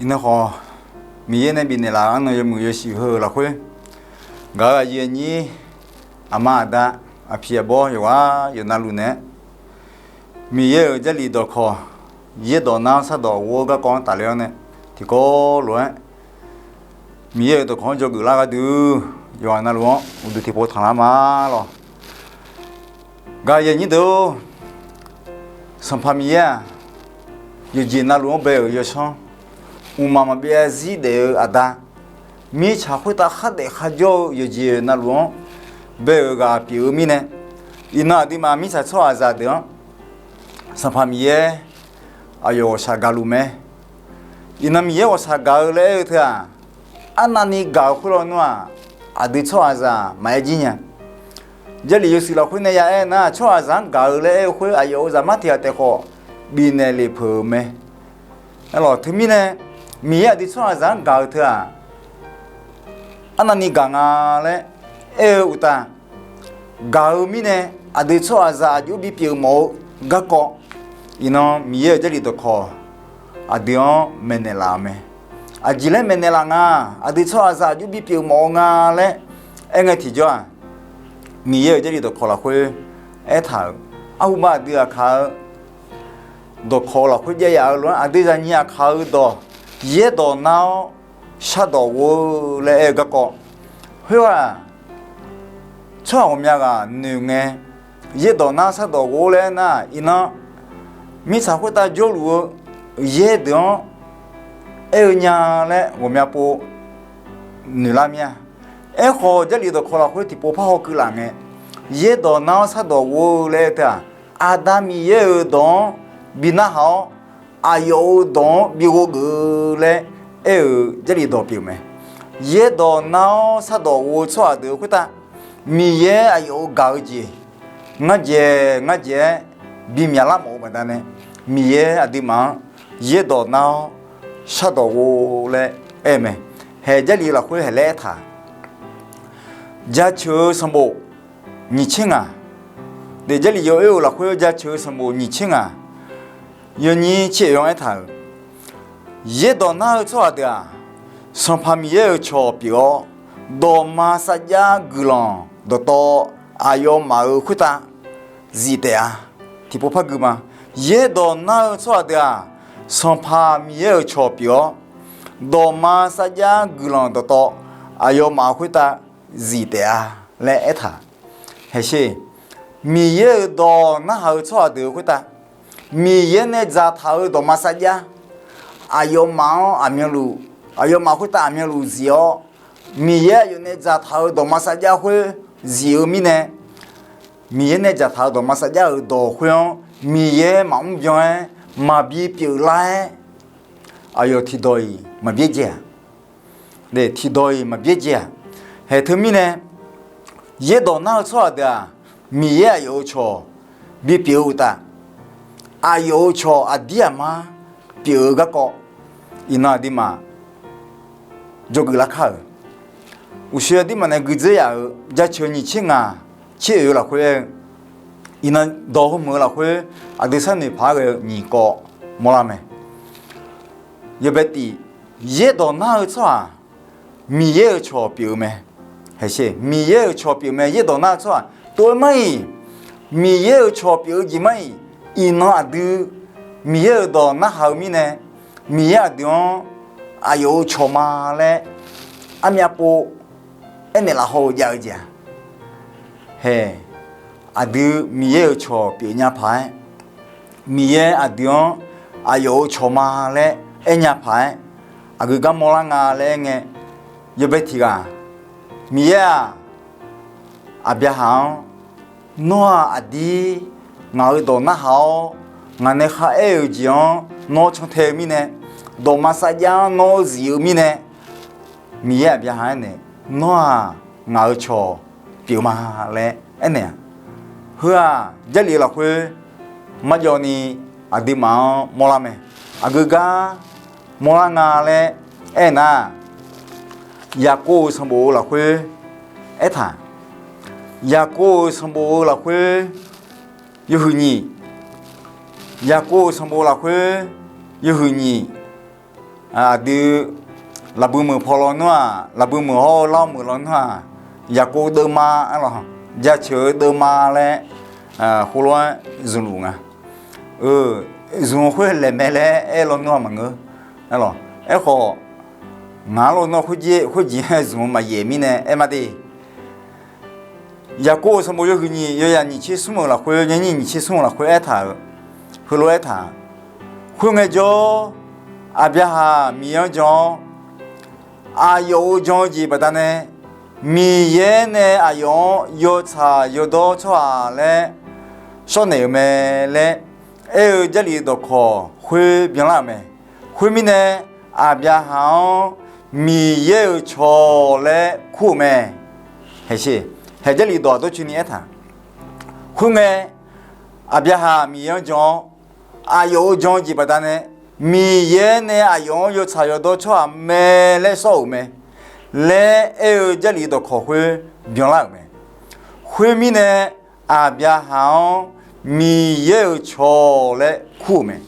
那好，明年那边的啦，那有没有时候了会？个月你阿妈的阿皮包有啊，有那路呢？明年这里头考，一到那啥到我个讲大了呢，提高乱。明年都考就个那个都有那路，我都提包谈了嘛了。个月你都上旁边有见那路白有上。umama bia zi de ada mi cha khota khade khajo ye je na lu be ga pi mi ne ina di ma mi sa cho aza de sa pha mi ye ayo sa ga lu me ina mi ye wa sa ga le tha anani ga khu lo no adi cho aza mai ji nya je li yu si lo khu ne ya e na cho aza ga le khu ayo za ma ti te kho bi ne le pho me alo thu mi ne mi ya di chua zang ga thua anani ganga le uta ga mi ne adi chua za ju bi pi mo ga ko ino mi ya je li to kho adio menela me ajile menela nga adi chua za ju bi pi mo nga le nga ti jo mi ya je li to kho la khwe tha au ba dia kha do kho la khwe ya lo adi za nya kha do ye do now sha do wo le ga ko hwa cha o mya ga nu nge ye do na sa do wo le na ina mi sa ko ta jo lu ye do nya le wo mya po nu la mya kho je li do kho la ko ti po pha ho ku la nge ye do na sa do wo le ta adam ye do bina hao ayo don bi wo ge le je li do pi me ye do na sa do wo chwa de ku ta mi ye ayo ga ji nga je bi mya la mo ba da ne mi ye adi ma ye do na sa do wo le me he je li la khu he le tha ja chu sam bo ni ching a de je li yo la khu ja chu sam bo ni ching a有你借用一套，一到那做的，上旁边有钞票，到马萨家古浪，到阿要马尔回答，是的啊，听不怕个吗？一到那做的，上旁边有钞票，到马萨家古浪，到阿要马回答，是的啊，来一套，还是米有到那好做的回答。mi ye ne za thao do masaja ayo ma amielu ayo ma khuta amielu zio mi ye yo ne za thao do masaja hu zio mi ye ne za thao do masaja do hu mi ye ma mbyo ma bi pi lai ayo thi doi ma bi je de thi doi ma bi je he thu mi ne ye do na cho da mi ye yo cho bi pi u ta ayo cho adia ma pi ga ko ina di ma jog la kha u she di ma na gu ze ya ja cho ni chinga che yo la khwe ina do ho mo la khwe adi san ni pha ge ni ko mo la me ye beti ye do na cho mi ye cho pi me he she mi ye cho pi me ye do na cho to mai mi ye cho pi ji mai ino adu mi ye do na ha mi ne mi ya dion ayo choma le amya po ene la ho ya ja he adu mi ye cho pi nya phai mi ye adion ayo choma le enya phai agu ga mo la nga le nge ye be ti ga mi ya abya ha no adi ngao do na hao ngane kha jion no chong the mi ne do ma sa ya no zi mi ne mi ya bia ha ne no ngao cho piu ma le ene hua je li la khwe ma yo ni adi ma mo la me aguga mo la nga le na ya ko sam bo la khwe tha ya ko sam bo la khwe yu hu ni ya ko sam bo la khwe yu hu ni de la bumu polonoa la bumu ho lo mu lon ha ya ko de ma alo ya che de ma le khu lo zulu nga zulu khu le me le e lo no ma ngo alo e kho nga lo no khu ji zulu ma ye mi ne e ma de ya ko so mo yo ni yo ya ni chi su mo la khu yo ni chi su mo la khu e tha khu lo e tha khu nge jo a bia ha mi yo jo a yo jo ji ba da ne mi ye ne a yo yo cha yo do chwa le so ne me le e je li do kho khwe bien la me khwe mi ne a bia ha mi ye cho le khu me he shi he je li do do chu ni e tha khu nge a bia ha mi yo jo a yo jo ji ba da ne mi ye ne a yo yo cha yo do chwa me le so me le e je li do kho khwe bien la me khwe mi ne a bia ha mi ye cho le khu me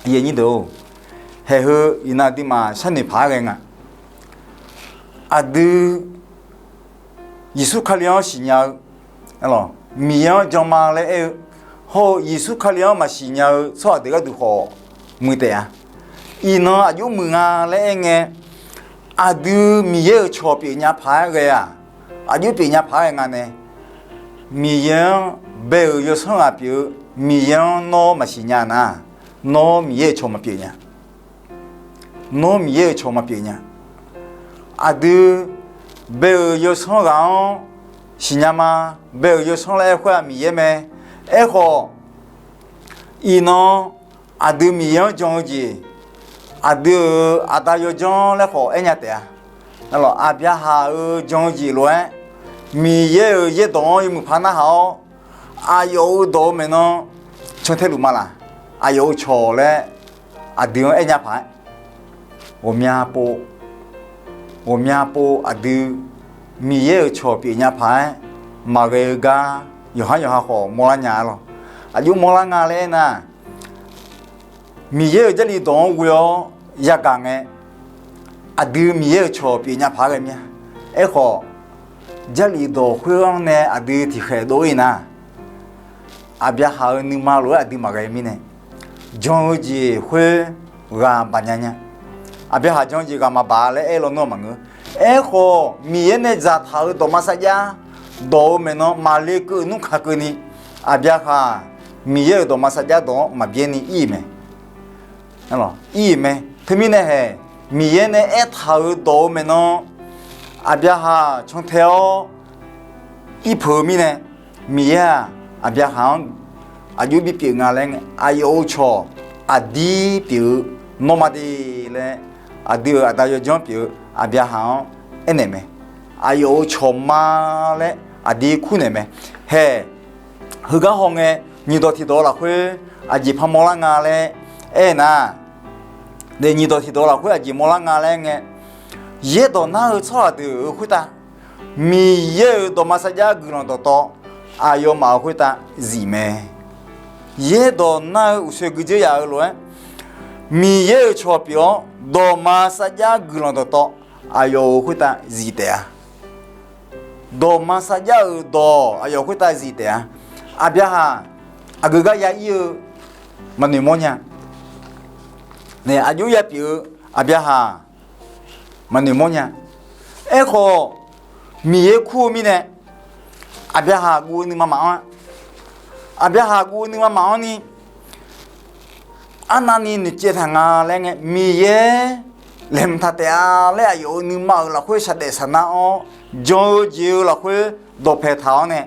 ye ni do he he ina di ma san ni pha ge nga a du Yesu khaliao si nya alo mi yo jo ma le e ho Yesu khaliao ma si nya so de ga du ho mu te a ino a yu mu nga le nge a du mi ye cho pi nya pha ge ya a yu pi nya pha nga ne mi yo be yo so a pi mi yo no ma si nya na no mi ye cho ma pi nya no mi ye cho ma pi nya a du be yo so ga si nya ma be yo so le kwa mi ye me e ho ino a du mi yo jong ji a du a da yo jong le ho e nya te a lo a bia ha jong ji lo mi ye do yu mu pha na hao a yo do me no chong the lu ma la a yo cho le a du e nya pha wo mia po a du mi ye cho pi nya pha ma ge ga yo ha ho mo la nya lo a yu mo la nga le na mi ye je li dong wo yo ya ga nge a du mi ye cho pi nya pha ge mia e ho je li do khwang ne a du ti khe do ina a bia ha ni ma lo a di ma ge mi ne jong ji khwe ga ba nya nya a bia ha jong ji ga ma ba le e lo no ma ngu e ho mi ye ne za tha do ma sa ya do me no ma le ku nu kha ku ni a bia ha mi ye do ma sa ya do ma bien ni i me alo i me thmi ne he mi ye ne e tha do me no a bia ha chong theo i pho mi ne mi ya a bia ha a yu bi pi nga le a yo cho a di pi no ma di le a di a da yo jong pi a bia ha ene me a yo cho ma le a di khu ne me he hu ga hong e ni do ti do la khwe a ji pha mo la nga le e na de ni do ti do la khwe a ji mo la nga le nge ye do na cho de khu ta mi ye do ma sa ja gu no to a yo ma khu ta zi me ye do na u se gu je ya lo mi ye cho pyo do ma sa ja gu no to a yo khu ta zi te a do ma sa ja do a yo khu ta zi te a bia ha a gu ga ya yu ma ni mo nya ne a yu ya pyo a bia ha ma ni mo nya e kho mi ye khu mi ne a bia ha gu ni ma ma a bia ha gu ni ma ma ni anani ni che tha nga le nge mi ye lem tha te a le yo ni ma la khwe sa de sa na o jo ji la khwe do phe thao ne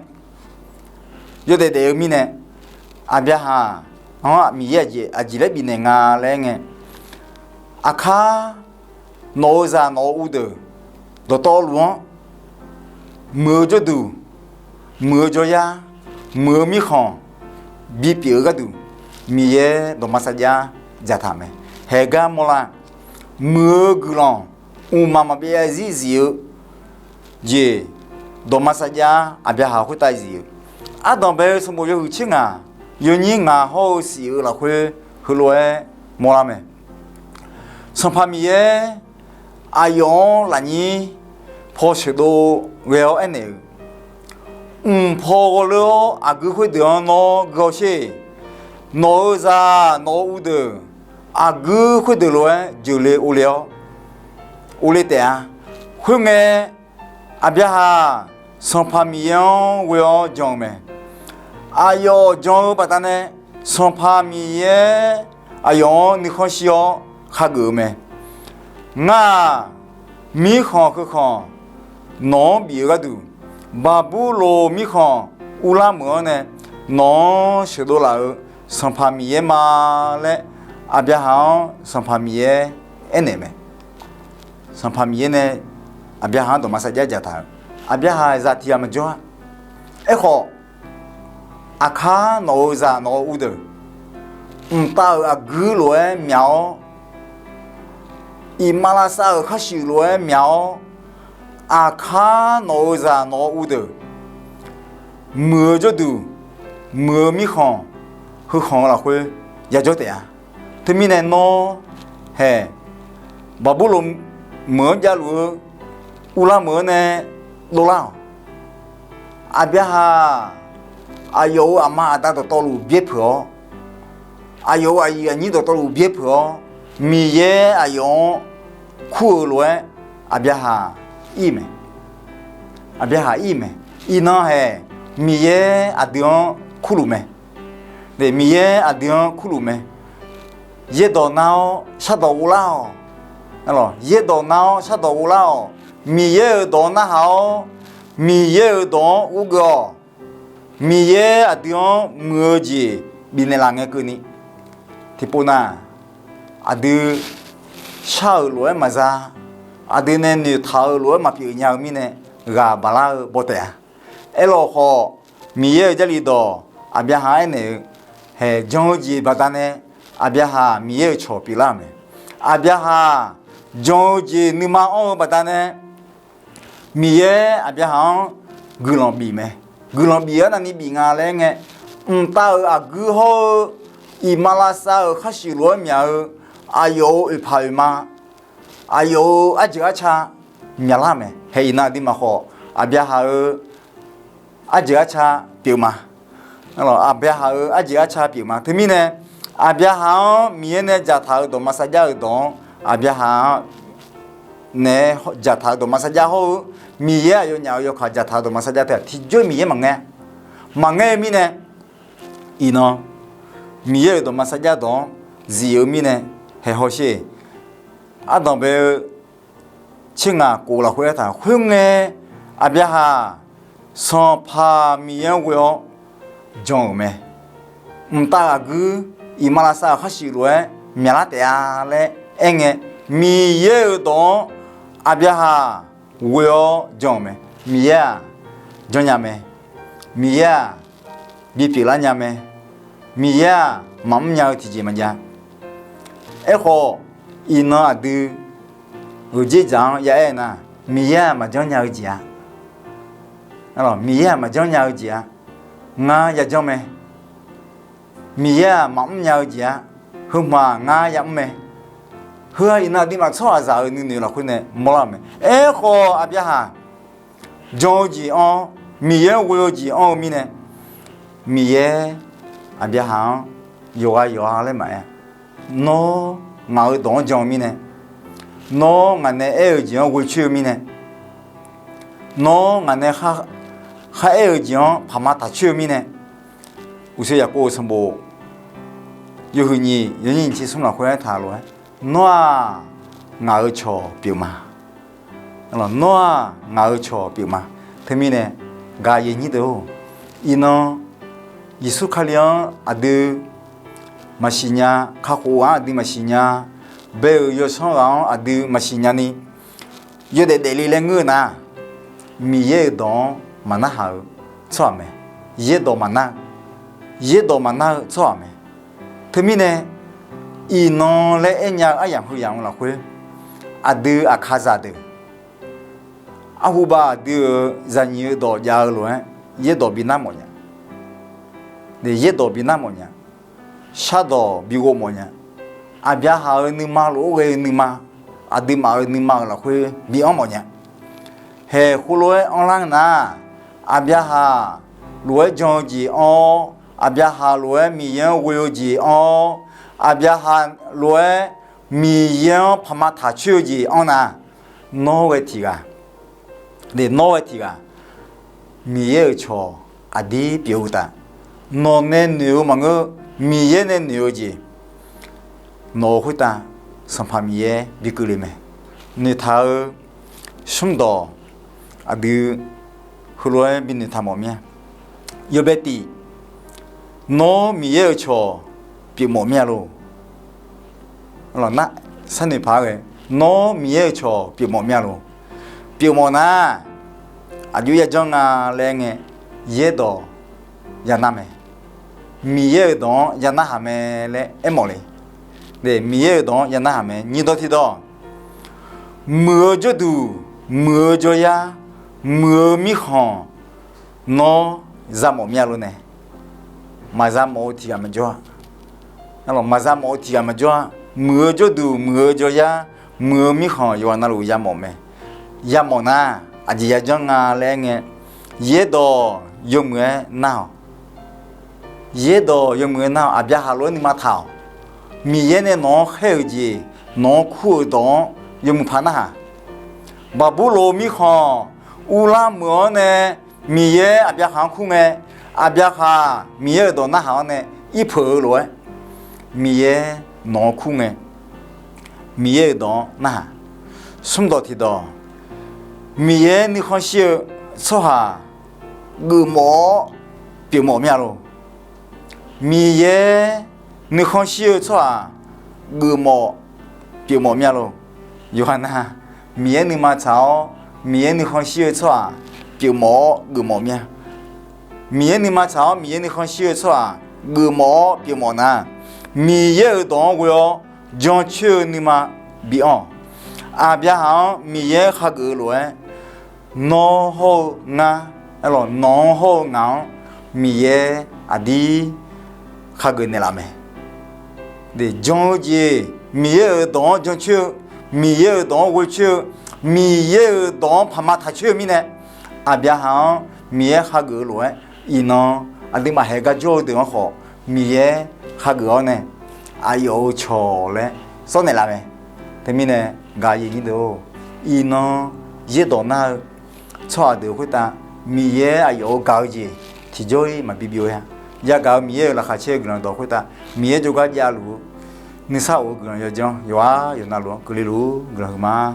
yo de mi ne a bia ha ho mi ye ji a ji le bi ne nga le nge a kha no za no u de do to lu mưa cho đủ mưa cho ya mưa mi khon bi pi ga du mi ye do masaya ja tha me he ga mola mưa glon u mama bi azi zi je do masaya a bia ha khu tai zi a don be so mo yo hu chi nga yo ni nga ho si la khwe hu lo e mola me 上帕米耶，阿勇那你破许多为了安尼，破了阿个会得孬高些，孬咋孬乌的，阿个会得了就来无聊，无聊的啊，后面阿别哈上帕米样为了讲咩？阿哟讲不但呢，上帕米耶，阿勇你看是哦，哈个咩？我米看去看，农比个多，巴布罗米看乌拉么呢？农许多老上帕米耶嘛嘞，阿别行上帕米耶安尼咩？上帕米耶呢？阿别行多马萨加加他，阿别行在提阿么做，好，阿卡农在农乌的，到阿古罗苗。伊马拉萨尔卡西罗苗，阿卡诺扎诺乌的，摸着都摸米行，和行了会也就这样。他们呢诺，嘿，巴布隆摸家路，乌拉摸呢罗拉，阿别哈，阿有阿妈阿达的道路别跑，阿有阿姨你的道路别跑。米耶阿用苦罗阿别哈伊咩？阿别哈伊咩？伊呢嘿米耶阿用苦鲁咩？对米耶阿用苦鲁咩？耶到闹杀到乌拉，那咯耶到闹杀到乌拉，米耶到那好，米耶到乌个，米耶阿用么子比那啷个个呢？提不呐？ada sao lối mà ra ada nên nhiều tháo lối mà biểu nhau mi nè gà bà la bò tè elo họ mi ở đây đó abia hai nè hè giống gì bà ta nè abia ha mi ở chỗ bị làm nè abia ha giống gì nếu mà ông bà ta nè mi ở abia ha gulong bị mẹ gulong bị ở đây bị ngà lên nghe tao à gu ho imalasa ở khách sĩ lối mèo ayo ipalma ayo ajacha nyalame heina di maho abia ha ajacha piuma alo abia ha ajacha piuma themi ne abia ha mie ne jatha do masaja do abia ha ne jatha do masaja ho mie ayo nyao yo kha jatha do masaja ta thi jo mie mange mi ne ino mie do masaja do zio mi ne hệ hồ sơ, à đồng bề chính là cố là huế thà huế nghe, à bây giờ sang pha miếng quẹo giống mẹ, ta cứ imalasa khách sĩ rồi, miếng lá tẻ lẽ anh nghe miếng đó, à bây giờ quẹo giống mẹ, miếng giống nhà mẹ, miếng bị phê lá nhà mẹ, miếng mắm nhau thì gì mà nhà họ ino adu uji jang ya na miya mà giống nhau gì à alors miya mà giống nhau gì à nga ya giống mẹ miya mắm nhau gì à hôm mà nga ya mẹ hứa ina đi mà cho ra như là khuyên này mua làm mẹ họ abia ha giống gì on miya vô gì on mi này miya abia ha yoga lên mẹ nó ngồi đó trong mi này nó ngày này ở chỗ vui chơi mi này nó ngày này ha ở chỗ phàm ta chơi mi này 우세 약고 선보 여흔이 연인 지숨나 고야 타로 노아 나으초 비마 노아 나으초 비마 태미네 가 예니도 이노 이수칼리언 아드 마시냐 카고아 아드 마시냐 베 여성랑 아드 마시냐니 여데 데리랭으나 미예도 마나하 처음에 예도 만나 처음에 termine ino le enya ayam huyang la khwe adu akhaza de ahuba de zanyi do ya lo ye do binamonya de ye do binamonya shado bigo monya 阿边哈你马路为你马，阿对马你马了会比昂么呢？嘿，胡罗昂啷那，阿边哈罗将军哦，阿边哈罗米人为军哦，阿边哈罗米人帕马塔丘军哦那，哪位提个？你哪位提个？米人错阿弟表达，哪年牛么个米人的牛军？哪会打？上帕米耶比格里面，你他什多啊？对，后来比你他毛面，有别的，哪米耶错比毛面咯？老那三年爬个，哪米耶错比毛面咯？比毛那，啊就一张啊来个，也多，也那么，米耶多也那还没来，哎毛嘞。对，米也懂，也那还没，你都听到，摸着肚，摸着呀，摸米行，那咋么面了呢？马上毛提俺们做，那了马上毛提俺们做，摸着肚，摸着呀，摸米行，有那路也毛没，也毛那，啊就也讲啊来个，也到有没闹，也到有没闹，啊别哈罗你妈讨。米耶呢？农海子，农苦东，有木怕那哈？巴布罗米行，乌拉莫呢？米耶阿边行苦呢？阿边哈米耶到那行呢？一破罗，米耶农苦呢？米耶到那哈？什么道提到？米耶你看些说哈，个毛别毛面咯？米耶。你看些错啊，个毛别毛面咯，有哈那面你嘛炒，面你看些错啊，别毛个毛面，面你嘛炒，面你看些错啊，个毛别毛那，面也当个哟，将秋你嘛别昂，阿别行面也哈个乱，孬好啊，哎咯孬好硬，面也阿弟哈个你啦没？的将军米耶当将秋，米耶当过秋，米耶当帕马塔秋米呢？阿边行米耶哈个乱，伊呢阿弟嘛还个教的好，米耶哈个呢？阿有错嘞，说你啦没？对面呢，家爷你都，伊呢一到那错的会打米耶阿有高级，提早嘛比比呀。ya ga miye la khache gran do khota miye jo ga ya lu ni sa o gran ya jong yo a yo na lu ku li lu gran ma